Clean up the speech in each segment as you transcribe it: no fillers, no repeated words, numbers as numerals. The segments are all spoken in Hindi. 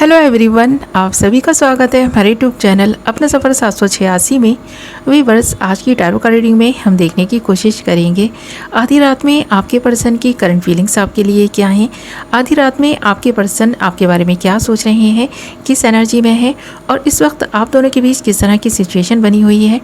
हेलो एवरीवन, आप सभी का स्वागत है हमारे यूट्यूब चैनल अपना सफ़र 786 में। वीवर्स, आज की टैरो कार्ड रीडिंग में हम देखने की कोशिश करेंगे आधी रात में आपके पर्सन की करंट फीलिंग्स आपके लिए क्या हैं। आधी रात में आपके पर्सन आपके बारे में क्या सोच रहे हैं, किस एनर्जी में है और इस वक्त आप दोनों के बीच किस तरह की सिचुएशन बनी हुई है।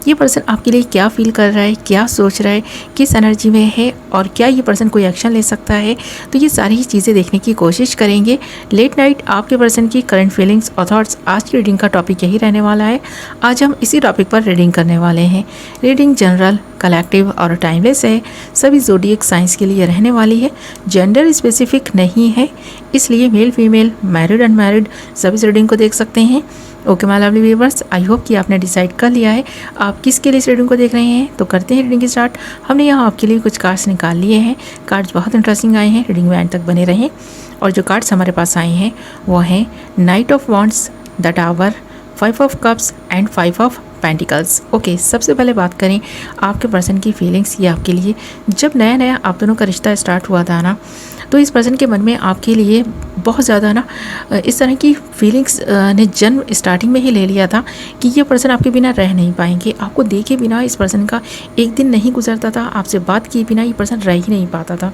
ये पर्सन आपके लिए क्या फील कर रहा है, क्या सोच रहा है, किस एनर्जी में है और क्या ये पर्सन कोई एक्शन ले सकता है। तो ये सारी चीज़ें देखने की कोशिश करेंगे। लेट नाइट आपके पर्सन की करंट फीलिंग्स और थॉट्स, आज की रीडिंग का टॉपिक यही रहने वाला है। आज हम इसी टॉपिक पर रीडिंग करने वाले हैं। रीडिंग जनरल, कलेक्टिव और टाइमलेस है। सभी ज़ोडिएक साइंस के लिए रहने वाली है। जेंडर स्पेसिफिक नहीं है, इसलिए मेल फीमेल, मैरिड अनमैरिड सभी इस रीडिंग को देख सकते हैं। Okay my lovely viewers, I hope कि आपने डिसाइड कर लिया है आप किसके लिए इस रीडिंग को देख रहे हैं। तो करते हैं रीडिंग की स्टार्ट। हमने यहाँ आपके लिए कुछ कार्ड्स निकाल लिए हैं। कार्ड्स बहुत इंटरेस्टिंग आए हैं, रीडिंग में एंड तक बने रहें। और जो कार्ड्स हमारे पास आए हैं वो हैं night of wands, the tower, 5 of cups and 5 of pentacles. Okay, सबसे पहले बात करें आपके पर्सन की फीलिंग्स। ये आपके लिए जब नया नया आप दोनों का रिश्ता स्टार्ट हुआ था ना, तो इस पर्सन के मन में आपके लिए बहुत ज़्यादा ना इस तरह की फीलिंग्स ने जन्म स्टार्टिंग में ही ले लिया था कि ये पर्सन आपके बिना रह नहीं पाएंगे। आपको देखे बिना इस पर्सन का एक दिन नहीं गुजरता था, आपसे बात किए बिना ये पर्सन रह ही नहीं पाता था।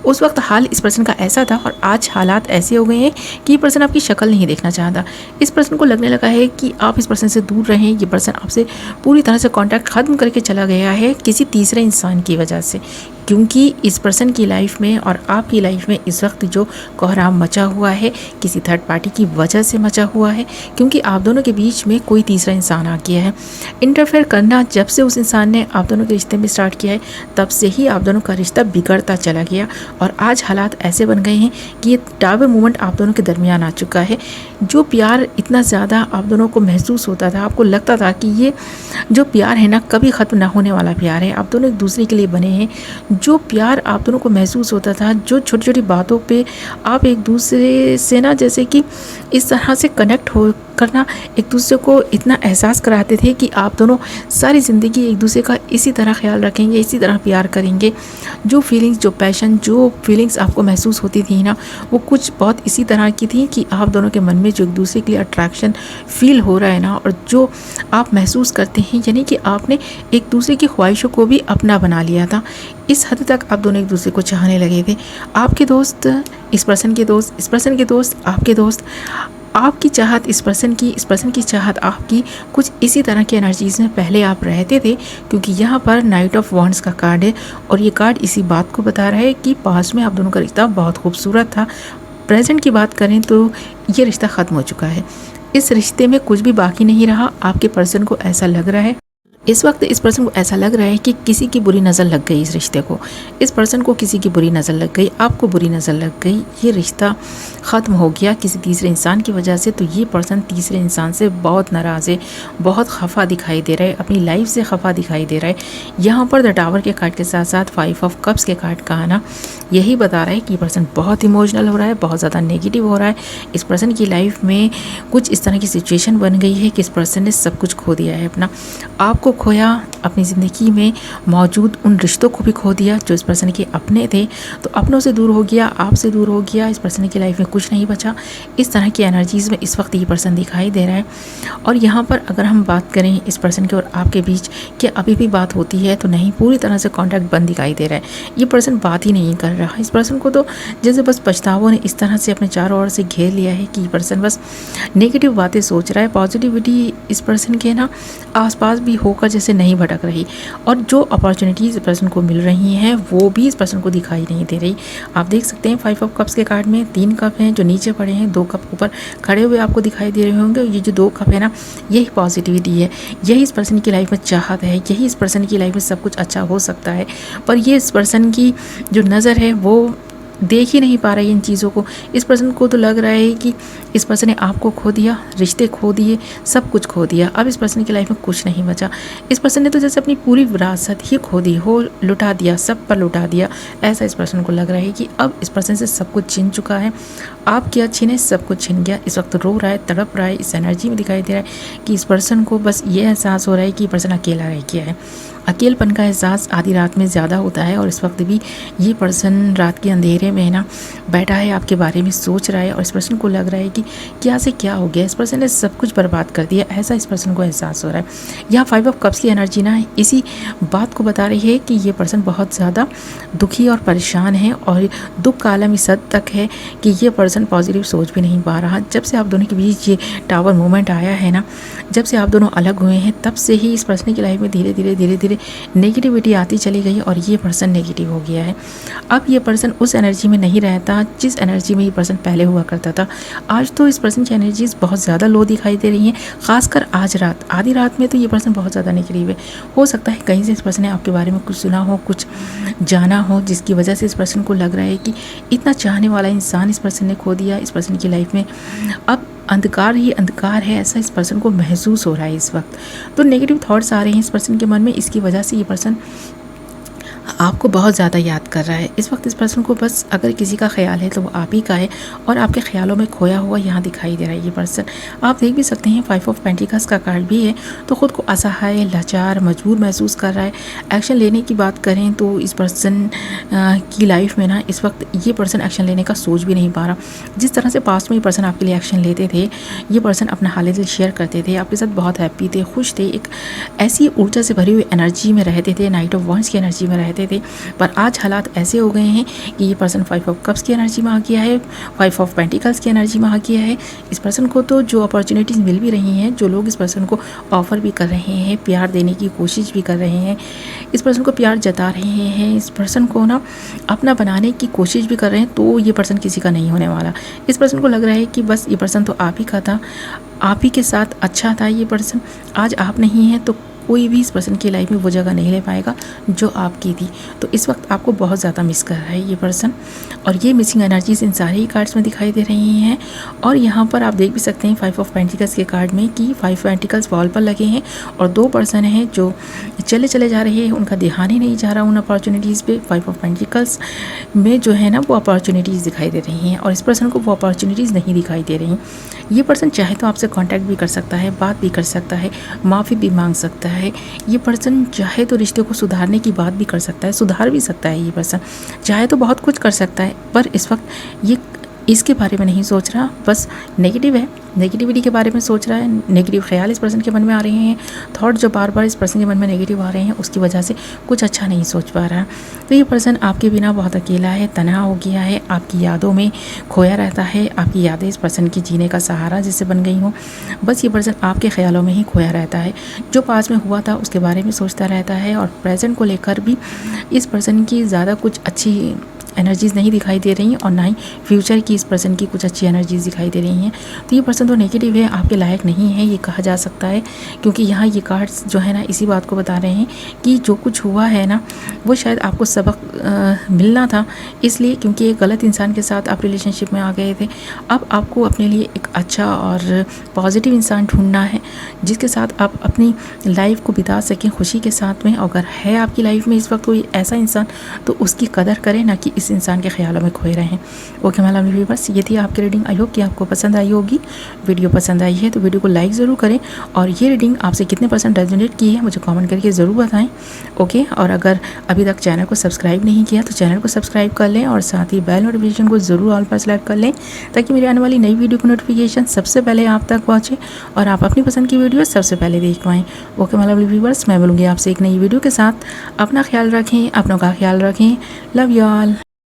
उस वक्त हाल इस पर्सन का ऐसा था और आज हालात ऐसे हो गए हैं कि ये पर्सन आपकी शक्ल नहीं देखना चाहता। इस पर्सन को लगने लगा है कि आप इस पर्सन से दूर रहें। ये पर्सन आपसे पूरी तरह से कॉन्टैक्ट ख़त्म करके चला गया है किसी तीसरे इंसान की वजह से, क्योंकि इस पर्सन की लाइफ में और आपकी लाइफ में इस वक्त जो कोहराम मचा हुआ है किसी थर्ड पार्टी की वजह से मचा हुआ है, क्योंकि आप दोनों के बीच में कोई तीसरा इंसान आ गया है। इंटरफेयर करना जब से उस इंसान ने आप दोनों के रिश्ते में स्टार्ट किया है, तब से ही आप दोनों का रिश्ता बिगड़ता चला गया और आज हालात ऐसे बन गए हैं कि ये टावर मूवमेंट आप दोनों के दरमियान आ चुका है। जो प्यार इतना ज़्यादा आप दोनों को महसूस होता था, आपको लगता था कि ये जो प्यार है ना कभी ख़त्म ना होने वाला प्यार है, आप दोनों एक दूसरे के लिए बने हैं। जो प्यार आप दोनों को महसूस होता था, जो छोटी छोटी बातों पे आप एक दूसरे से ना जैसे कि इस तरह से कनेक्ट हो करना, एक दूसरे को इतना एहसास कराते थे कि आप दोनों सारी ज़िंदगी एक दूसरे का इसी तरह ख्याल रखेंगे, इसी तरह प्यार करेंगे। जो फीलिंग्स, जो पैशन, जो फीलिंग्स आपको महसूस होती थी ना, वो कुछ बहुत इसी तरह की थी कि आप दोनों के मन में जो एक दूसरे के लिए अट्रैक्शन फील हो रहा है ना, और जो आप महसूस करते हैं, यानी कि आपने एक दूसरे की ख्वाहिशों को भी अपना बना लिया था। इस हद तक आप दोनों एक दूसरे को चाहने लगे थे। आपके दोस्त इस पर्सन के दोस्त, इस पर्सन के दोस्त आपके दोस्त, आपकी चाहत इस पर्सन की चाहत आपकी, कुछ इसी तरह की एनर्जीज़ में पहले आप रहते थे। क्योंकि यहाँ पर नाइट ऑफ वॉन्ड्स का कार्ड है और ये कार्ड इसी बात को बता रहा है कि पास्ट में आप दोनों का रिश्ता बहुत खूबसूरत था। प्रेजेंट की बात करें तो ये रिश्ता ख़त्म हो चुका है। इस रिश्ते में कुछ भी बाकी नहीं रहा। आपके पर्सन को ऐसा लग रहा है, इस वक्त इस पर्सन को ऐसा लग रहा है कि किसी की बुरी नज़र लग गई इस रिश्ते को। इस पर्सन को किसी की बुरी नज़र लग गई, आपको बुरी नज़र लग गई। ये रिश्ता ख़त्म हो गया किसी तीसरे इंसान की वजह से। तो ये पर्सन तीसरे इंसान से बहुत नाराज़ है, बहुत खफा दिखाई दे रहा है, अपनी लाइफ से खफा दिखाई दे रहा है। यहाँ पर द टावर के कार्ड के साथ साथ 5 ऑफ कप्स के कार्ड का आना यही बता रहा है कि ये पर्सन बहुत इमोशनल हो रहा है, बहुत ज़्यादा नेगेटिव हो रहा है। इस पर्सन की लाइफ में कुछ इस तरह की सिचुएशन बन गई है कि इस पर्सन ने सब कुछ खो दिया है अपना। आपको खोया, अपनी ज़िंदगी में मौजूद उन रिश्तों को भी खो दिया जो इस पर्सन के अपने थे। तो अपनों से दूर हो गया, आपसे दूर हो गया। इस पर्सन की लाइफ में कुछ नहीं बचा। इस तरह की एनर्जीज़ में इस वक्त ये पर्सन दिखाई दे रहा है। और यहाँ पर अगर हम बात करें इस पर्सन के और आपके बीच कि अभी भी बात होती है तो नहीं, पूरी तरह से कॉन्टैक्ट बंद दिखाई दे रहा है। ये पर्सन बात ही नहीं कर रहा। इस पर्सन को तो जैसे बस पछतावों ने इस तरह से अपने चारों ओर से घेर लिया है कि ये पर्सन बस नेगेटिव बातें सोच रहा है। पॉजिटिविटी इस पर्सन के ना आसपास भी होकर जैसे नहीं भटक रही, और जो अपॉर्चुनिटीज़ इस पर्सन को मिल रही हैं वो भी इस पर्सन को दिखाई नहीं दे रही। आप देख सकते हैं 5 ऑफ कप्स के कार्ड में 3 कप हैं जो नीचे पड़े हैं, 2 कप ऊपर खड़े हुए आपको दिखाई दे रहे होंगे। ये जो 2 कप है ना, यही पॉजिटिविटी है, यही इस पर्सन की लाइफ में चाहत है, यही इस पर्सन की लाइफ में सब कुछ अच्छा हो सकता है। पर ये इस पर्सन की जो नज़र है वो देख ही नहीं पा रही इन चीज़ों को। इस पर्सन को तो लग रहा है कि इस पर्सन ने आपको खो दिया, रिश्ते खो दिए, सब कुछ खो दिया। अब इस पर्सन की लाइफ में कुछ नहीं बचा। इस पर्सन ने तो जैसे अपनी पूरी विरासत ही खो दी हो, लुटा दिया, सब पर लुटा दिया। ऐसा इस पर्सन को लग रहा है कि अब इस पर्सन से सब कुछ छिन चुका है। आप क्या छीने, सब कुछ छिन गया। इस वक्त रो रहा है, तड़प रहा है। इस एनर्जी में दिखाई दे रहा है कि इस पर्सन को बस ये एहसास हो रहा है कि ये पर्सन अकेला रह गया है। अकेलेपन का एहसास आधी रात में ज़्यादा होता है और इस वक्त भी ये पर्सन रात के अंधेरे में ना बैठा है, आपके बारे में सोच रहा है और इस पर्सन को लग रहा है कि क्या से क्या हो गया, इस पर्सन ने सब कुछ बर्बाद कर दिया, ऐसा इस पर्सन को एहसास हो रहा है। यहाँ 5 ऑफ कप्स की एनर्जी ना इसी बात को बता रही है कि ये पर्सन बहुत ज़्यादा दुखी और परेशान है और दुख का आलम इस हद तक है कि ये पर्सन पॉजिटिव सोच भी नहीं पा रहा। जब से आप दोनों के बीच ये टावर मोमेंट आया है ना, जब से आप दोनों अलग हुए हैं, तब से ही इस पर्सन की लाइफ में धीरे धीरे नेगेटिविटी आती चली गई और ये पर्सन नेगेटिव हो गया है। अब ये पर्सन उस एनर्जी में नहीं रहता जिस एनर्जी में ये पर्सन पहले हुआ करता था। आज तो इस पर्सन की एनर्जीज बहुत ज़्यादा लो दिखाई दे रही हैं, खासकर आज रात, आधी रात में तो ये पर्सन बहुत ज़्यादा नेगेटिव है। हो सकता है कहीं से इस पर्सन ने आपके बारे में कुछ सुना हो, कुछ जाना हो, जिसकी वजह से इस पर्सन को लग रहा है कि इतना चाहने वाला इंसान इस पर्सन ने खो दिया। इस पर्सन की लाइफ में अब अंधकार ही अंधकार है, ऐसा इस पर्सन को महसूस हो रहा है इस वक्त। तो नेगेटिव थॉट्स आ रहे हैं इस पर्सन के मन में, इसकी वजह से ये पर्सन आपको बहुत ज़्यादा याद कर रहा है। इस वक्त इस पर्सन को बस अगर किसी का ख्याल है तो वो आप ही का है और आपके ख्यालों में खोया हुआ यहाँ दिखाई दे रहा है ये पर्सन। आप देख भी सकते हैं 5 ऑफ पेंटिकल्स का कार्ड भी है, तो ख़ुद को असहाय, लाचार, मजबूर महसूस कर रहा है। एक्शन लेने की बात करें तो इस पर्सन की लाइफ में ना इस वक्त ये पर्सन एक्शन लेने का सोच भी नहीं पा रहा। जिस तरह से पास्ट में ये पर्सन आपके लिए एक्शन लेते थे, ये पर्सन अपना हाल दिल शेयर करते थे, आपके साथ बहुत हैप्पी थे, खुश थे, एक ऐसी ऊर्जा से भरी हुई एनर्जी में रहते थे, नाइट ऑफ वंस की एनर्जी में रहते थे। पर आज हालात ऐसे हो गए हैं कि ये पर्सन 5 ऑफ कप्स की एनर्जी में आ गया है, 5 ऑफ पेंटिकल्स की एनर्जी में आ गया है। इस पर्सन को तो जो अपॉर्चुनिटीज़ मिल भी रही हैं, जो लोग इस पर्सन को ऑफ़र भी कर रहे हैं, प्यार देने की कोशिश भी कर रहे हैं, इस पर्सन को प्यार जता रहे हैं, इस पर्सन को ना अपना बनाने की कोशिश भी कर रहे हैं, तो ये पर्सन किसी का नहीं होने वाला। इस पर्सन को लग रहा है कि बस ये पर्सन तो आप ही का था, आप ही के साथ अच्छा था ये पर्सन, आज आप नहीं हैं तो कोई भी इस पर्सन की लाइफ में वो जगह नहीं ले पाएगा जो आपकी थी। तो इस वक्त आपको बहुत ज़्यादा मिस कर रहा है ये पर्सन और ये मिसिंग एनर्जीज इन सारे ही कार्ड्स में दिखाई दे रही हैं। और यहाँ पर आप देख भी सकते हैं 5 ऑफ पेंटिकल्स के कार्ड में कि 5 पेंटिकल्स वॉल पर लगे हैं और 2 पर्सन हैं जो चले जा रहे हैं, उनका ध्यान ही नहीं जा रहा उन अपॉर्चुनिटीज़ पे। 5 ऑफ पेंटिकल्स में जो है ना वो अपॉर्चुनिटीज़ दिखाई दे रही हैं और इस पर्सन को वो अपॉर्चुनिटीज़ नहीं दिखाई दे रही। ये पर्सन चाहे तो आपसे कॉन्टैक्ट भी कर सकता है, बात भी कर सकता है, माफ़ी भी मांग सकता है। ये पर्सन चाहे तो रिश्ते को सुधारने की बात भी कर सकता है, सुधार भी सकता है। ये पर्सन चाहे तो बहुत कुछ कर सकता है, पर इस वक्त ये इसके बारे में नहीं सोच रहा, बस नेगेटिव है, नेगेटिविटी के बारे में सोच रहा है। नेगेटिव ख्याल इस पर्सन के मन में आ रहे हैं, थॉट जो बार बार इस पर्सन के मन में नेगेटिव आ रहे हैं, उसकी वजह से कुछ अच्छा नहीं सोच पा रहा। तो ये पर्सन आपके बिना बहुत अकेला है, तन्हा हो गया है, आपकी यादों में खोया रहता है। आपकी यादें इस पर्सन की जीने का सहारा जिससे बन गई हों। बस ये पर्सन आपके ख्यालों में ही खोया रहता है, जो पास में हुआ था उसके बारे में सोचता रहता है और प्रेजेंट को लेकर भी इस पर्सन की ज़्यादा कुछ अच्छी एनर्जीज़ नहीं दिखाई दे रही हैं और ना ही फ्यूचर की इस पर्सन की कुछ अच्छी एनर्जीज़ दिखाई दे रही हैं। तो ये पर्सन तो नेगेटिव है, आपके लायक नहीं है, ये कहा जा सकता है, क्योंकि यहाँ ये कार्ड्स जो है ना इसी बात को बता रहे हैं कि जो कुछ हुआ है ना वो शायद आपको सबक मिलना था, इसलिए क्योंकि एक गलत इंसान के साथ आप रिलेशनशिप में आ गए थे। अब आपको अपने लिए एक अच्छा और पॉजिटिव इंसान ढूंढना है जिसके साथ आप अपनी लाइफ को बिता सकें खुशी के साथ में। अगर है आपकी लाइफ में इस वक्त कोई ऐसा इंसान तो उसकी कदर करें, ना कि इस इंसान के ख्यालों में खोए रहें। ओके माय लवली व्यूअर्स, ये थी आपकी रीडिंग। आई होप कि आपको पसंद आई होगी। वीडियो पसंद आई है तो वीडियो को लाइक ज़रूर करें और ये रीडिंग आपसे कितने % रेजोनेट की है मुझे कमेंट करके ज़रूर बताएं। ओके, और अगर अभी तक चैनल को सब्सक्राइब नहीं किया तो चैनल को सब्सक्राइब कर लें और साथ ही बेल नोटिफिकेशन को ज़रूर ऑल पर सेलेक्ट कर लें ताकि मेरी आने वाली नई वीडियो की नोटिफिकेशन सबसे पहले आप तक पहुँचे और आप अपनी पसंद की वीडियो सबसे पहले देख पाएँ। ओके माय लवली व्यूअर्स, मैं बोलूँगी आपसे एक नई वीडियो के साथ। अपना ख्याल रखें, अपनों का ख्याल रखें। Love you all.